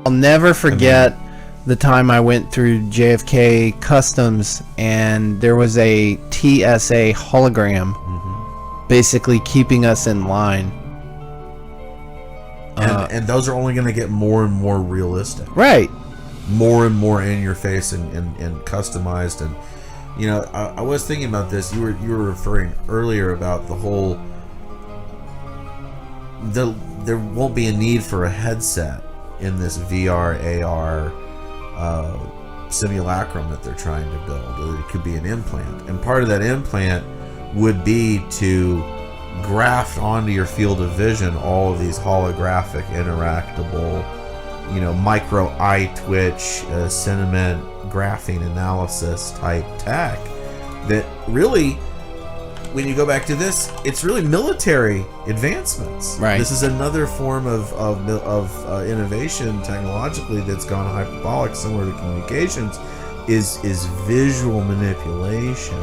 I'll never forget the time I went through JFK Customs and there was a TSA hologram basically keeping us in line. And those are only going to get more and more realistic. Right. More and more in your face and customized. And, you know, I was thinking about this. You were referring earlier about the whole... There won't be a need for a headset in this VR, AR simulacrum that they're trying to build. It could be an implant. And part of that implant would be to graft onto your field of vision all of these holographic, interactable, you know, micro eye twitch, sentiment, graphing analysis type tech that really, when you go back to this, it's really military advancements. Right. This is another form of innovation technologically that's gone hyperbolic, similar to communications, is visual manipulation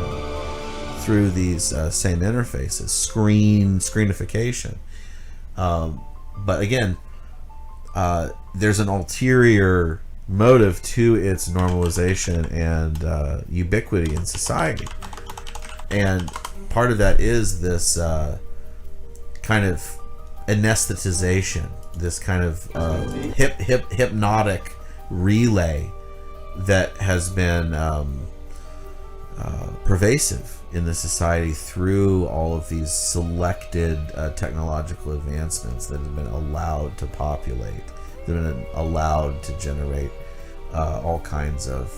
through these same interfaces, screenification. But again, there's an ulterior motive to its normalization and ubiquity in society. And part of that is this kind of anesthetization, this kind of hypnotic relay that has been pervasive in the society through all of these selected technological advancements that have been allowed to populate, that have been allowed to generate all kinds of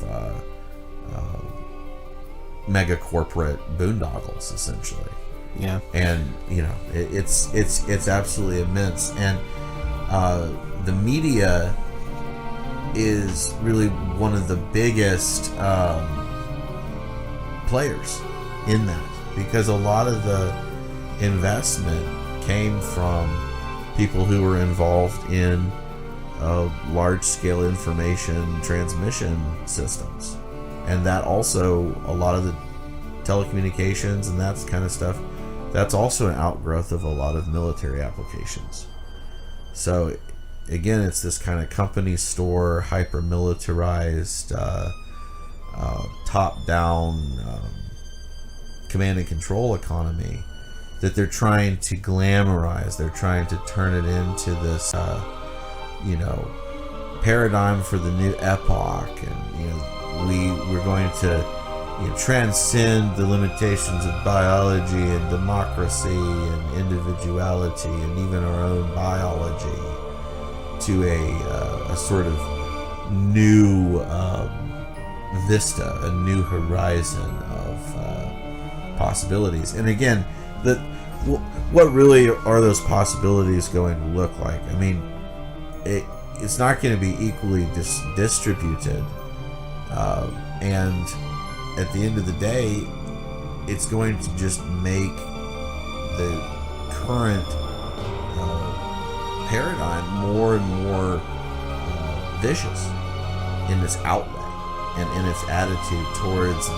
mega corporate boondoggles, essentially. Yeah. And you know, it's absolutely immense. And the media is really one of the biggest players in that, because a lot of the investment came from people who were involved in large-scale information transmission systems. And that also, a lot of the telecommunications and that kind of stuff, that's also an outgrowth of a lot of military applications. So again, it's this kind of company store, hyper-militarized, top-down command and control economy that they're trying to glamorize. They're trying to turn it into this, you know, paradigm for the new epoch. And, you know, we're going to, you know, transcend the limitations of biology and democracy and individuality and even our own biology to a sort of new vista, a new horizon of possibilities. And again, what really are those possibilities going to look like? I mean, it's not going to be equally distributed, and at the end of the day, it's going to just make the current paradigm more and more vicious in its outlay and in its attitude towards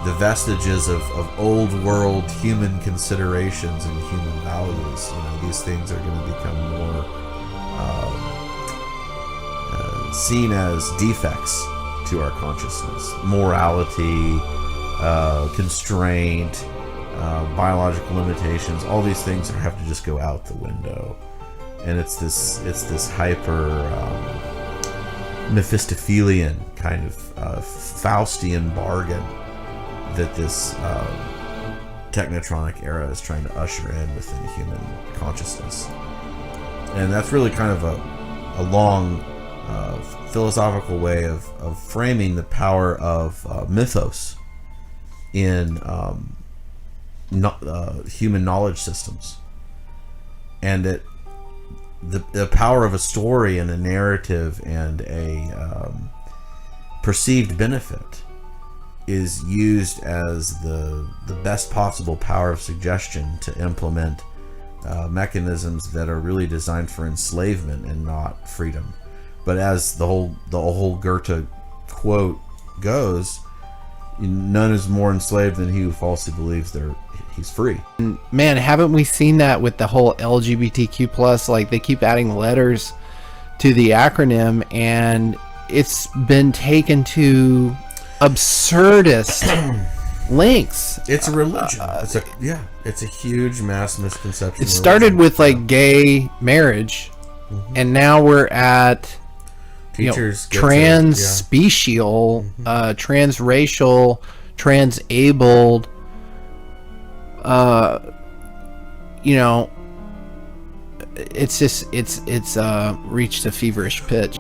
the vestiges of old world human considerations and human values. You know, these things are going to become more seen as defects to our consciousness. Morality, constraint, biological limitations, all these things have to just go out the window. And it's this hyper Mephistophelian kind of Faustian bargain that this technotronic era is trying to usher in within human consciousness. And that's really kind of a long philosophical way of framing the power of mythos in human knowledge systems, and that the power of a story and a narrative and a perceived benefit is used as the best possible power of suggestion to implement mechanisms that are really designed for enslavement and not freedom. But as the whole Goethe quote goes, none is more enslaved than he who falsely believes he's free. And man, haven't we seen that with the whole LGBTQ plus? Like, they keep adding letters to the acronym, and it's been taken to absurdist lengths. It's a religion. It's a huge mass misconception. It started with like gay marriage, and now we're at teachers trans-special, transracial, transabled. It's just it's reached a feverish pitch.